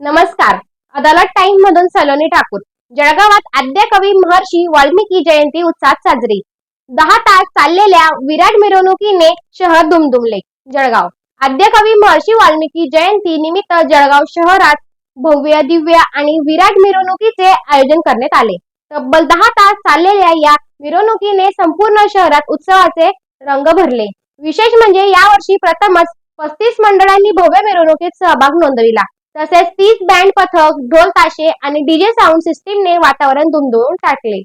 नमस्कार. अदालत टाइम मधून सलोनी ठाकूर. जळगावात आद्य कवी महर्षी वाल्मिकी जयंती उत्साहात साजरी. 10 तास चाललेल्या विराट मिरवणुकीने शहर दुमदुमले. जळगाव. आद्य कवी महर्षी वाल्मिकी जयंती निमित्त जळगाव शहरात भव्य दिव्य आणि विराट मिरवणुकीचे आयोजन करण्यात आले. तब्बल 10 तास चाललेल्या या मिरवणुकीने संपूर्ण शहरात उत्सवाचे रंग भरले. विशेष म्हणजे यावर्षी प्रथमच 35 मंडळांनी भव्य मिरवणुकीत सहभाग नोंदविला. तसेच 30 बँड पथक, ढोल ताशे आणि डीजे साऊंड सिस्टीमने वातावरण दुमदुमून टाकले.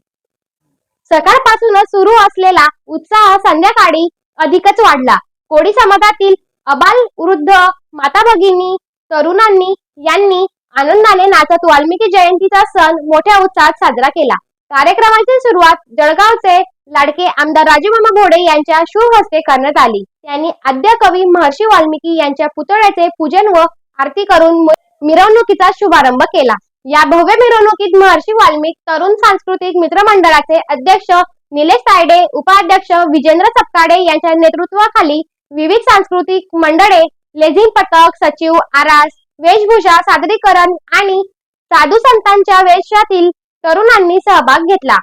सकाळपासूनच सुरू असलेला उत्साह संध्याकाळी अधिकच वाढला. कोळी समाजातील अबाल, वृद्ध, माता भगिनी, तरुणांनी यांनी आनंदाने नाचत वाल्मिकी जयंतीचा सण मोठ्या उत्साहात साजरा केला. कार्यक्रमाची सुरुवात जळगावचे लाडके आमदार राजूमामा घोडे यांच्या शुभ हस्ते करण्यात आली. त्यांनी आद्य कवी महर्षी वाल्मिकी यांच्या पुतळ्याचे पूजन व आरती करून मिरवणुकीचा शुभारंभ केला. या भव्य मिरवणुकीत महर्षी वाल्मिक तरुण सांस्कृतिक मित्र मंडळाचे अध्यक्ष निलेश तायडे, उपाध्यक्ष विजेंद्र सपकाळे यांच्या नेतृत्वाखाली विविध सांस्कृतिक मंडळे, लेझिम पथक, सचिव, आरास, वेशभूषा सादरीकरण आणि साधू संतांच्या वेशातील तरुणांनी सहभाग घेतला.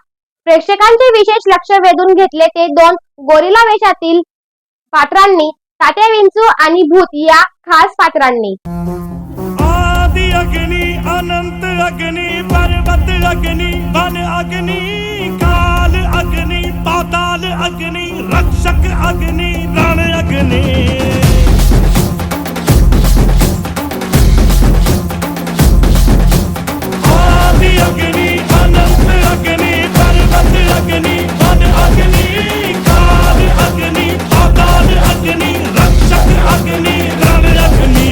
प्रेक्षकांचे विशेष लक्ष वेधून घेतले ते 2 गोरिला वेशातील पात्रांनी, तात्या विंचू आणि भूत या खास पात्रांनी. आदि अग्नि, अनंत अग्नि, पर्वत अग्नि, वन अग्नि, काल अग्नि, पाताल अग्नि, रक्षक अग्नि, रण अग्नि. आदि अग्नि, अनंत अग्नि, पर्वत अग्नि, वन अग्नि, काल अग्नि, पाताल अग्नि, रक्षक अग्नि, रण अग्नि.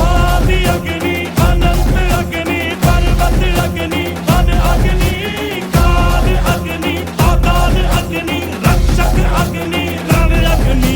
आदि अग्नि अनंत अग्नि पर्वत अग्नि वन अग्नि काल अग्नि पाताल अग्नि रक्षक अग्नि रण अग्नि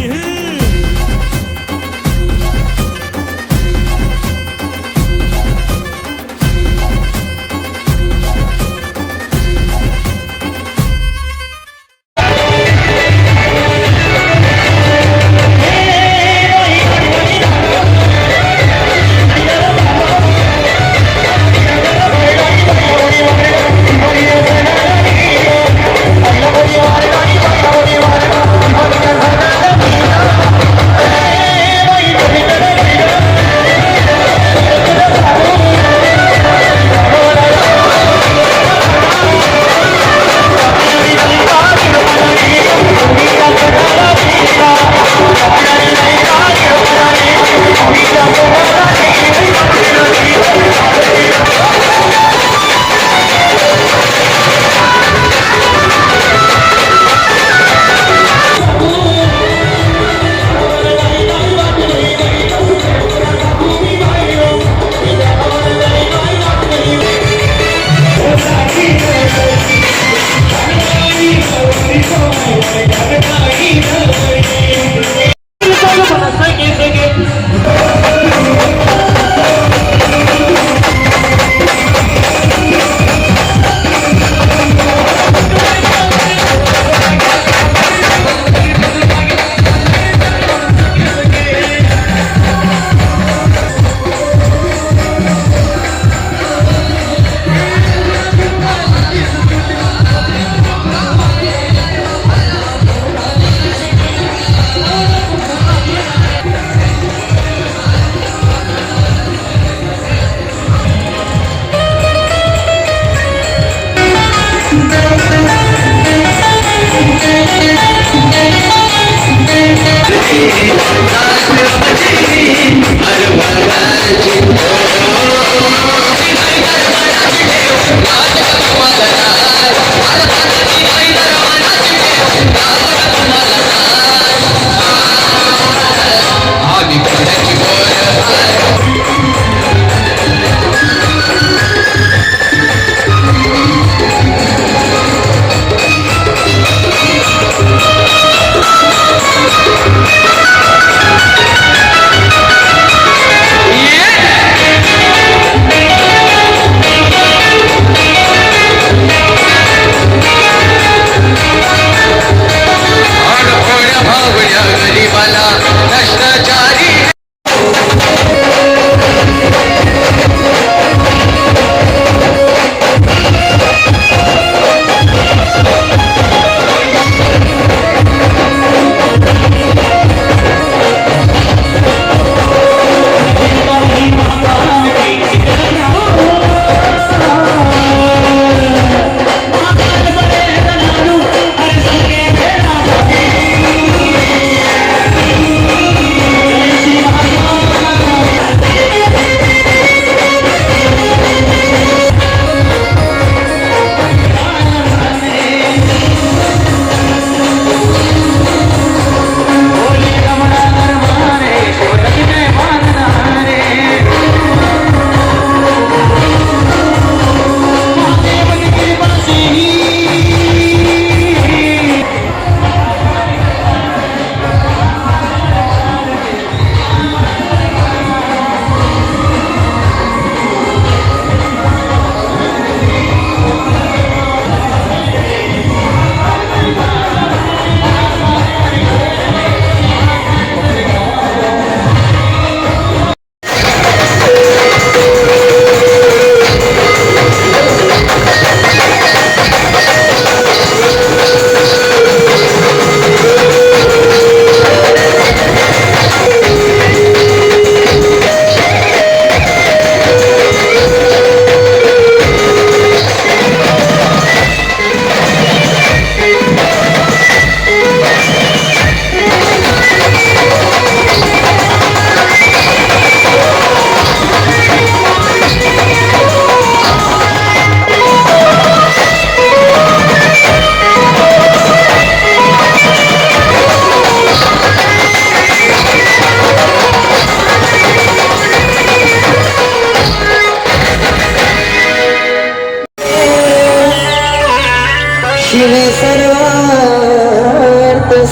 हे सर्वार्थ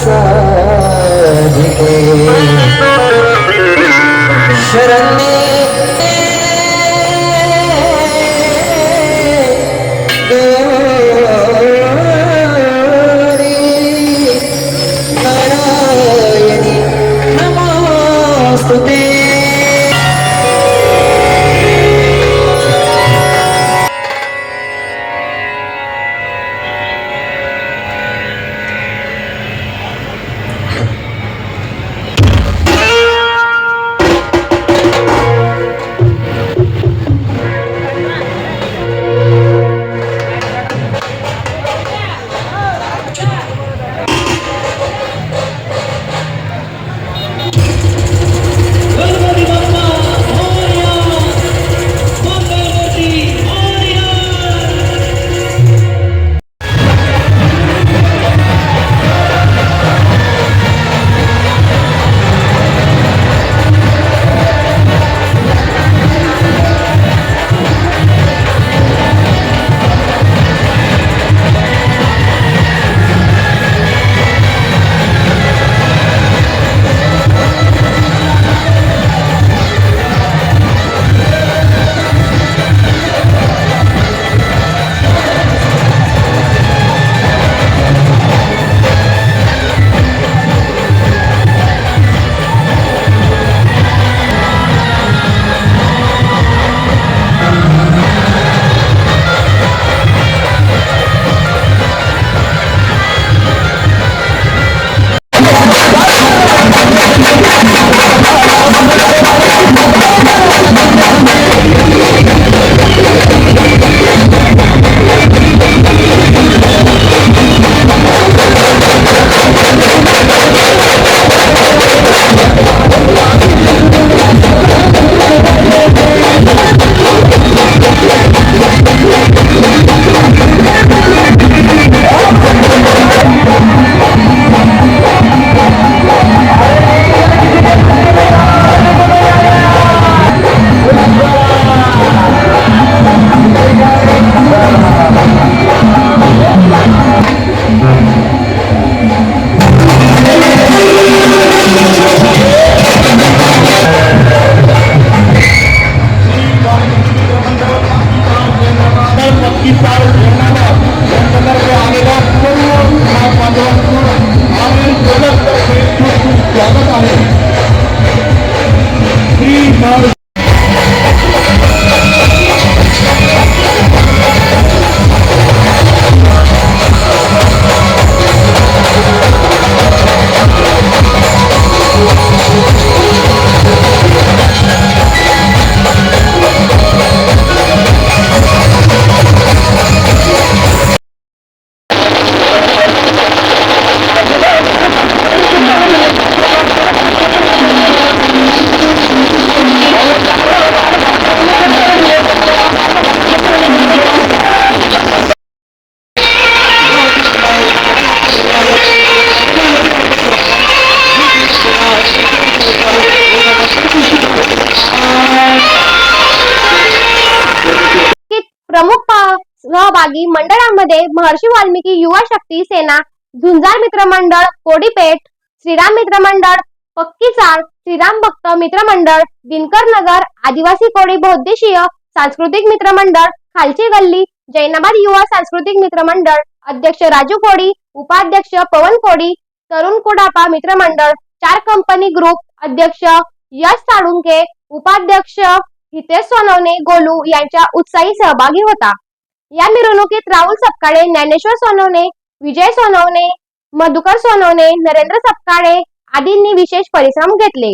साधिके शरण्ये गौरी नारायणी नमोस्तुते. प्रमुख सहभागी मंडळामध्ये महर्षी वाल्मिकी युवा शक्ती सेना, झुंजार मित्र मंडळ, कोडीपेठ, श्रीराम मित्र मंडळ, पक्की चाळ, श्रीराम भक्त मित्र मंडळ, दिनकर नगर, आदिवासी कोळी बौद्धिशीय सांस्कृतिक मित्र मंडळ, खालची गल्ली, जैनाबाद युवा सांस्कृतिक मित्र मंडळ, अध्यक्ष राजू कोडी, उपाध्यक्ष पवन कोडी, तरुण कुडापा मित्र मंडळ, 4 कंपनी ग्रुप, अध्यक्ष यश साळुंके, उपाध्यक्ष हितेश सोनवणे गोलू यांच्या उत्साही सहभागी होता. या मिरवणुकीत राहुल सपकाळे, ज्ञानेश्वर सोनवणे, विजय सोनवणे, मधुकर सोनवणे, नरेंद्र सपकाळे आदींनी विशेष परिश्रम घेतले.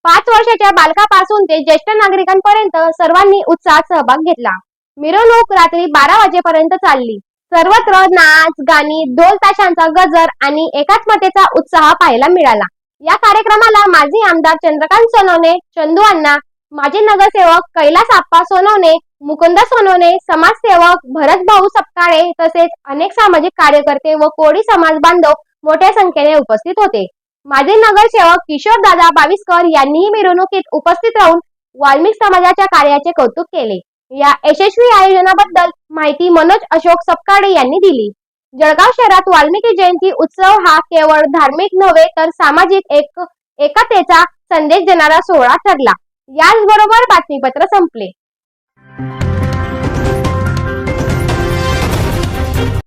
5 वर्षाच्या बालकापासून ते ज्येष्ठ नागरिकांपर्यंत सर्वांनी उत्साहात सहभाग घेतला. मिरवणूक रात्री 12 वाजेपर्यंत चालली. सर्वत्र नाच, गाणी, ढोल ताशांचा गजर आणि एकात्मतेचा उत्साह पाहायला मिळाला. या कार्यक्रमाला माजी आमदार चंद्रकांत सोनवणे, चंदू अण्णा, माजी नगरसेवक कैलास आप्पा सोनवणे, मुकुंद सोनवणे, समाजसेवक भरत भाऊ सपकाळे तसेच अनेक सामाजिक कार्यकर्ते व कोळी समाज बांधव मोठ्या संख्येने उपस्थित होते. माजी नगरसेवक किशोर दादा बाविस्कर यांनीही मिरवणुकीत उपस्थित राहून वाल्मिक समाजाच्या कार्याचे कौतुक केले. या यशस्वी आयोजनाबद्दल माहिती मनोज अशोक सपकाळे यांनी दिली. जळगाव शहरात वाल्मिकी जयंती उत्सव हा केवळ धार्मिक नव्हे तर सामाजिक एकतेचा संदेश देणारा सोहळा ठरला. याचबरोबर बातमीपत्र संपले.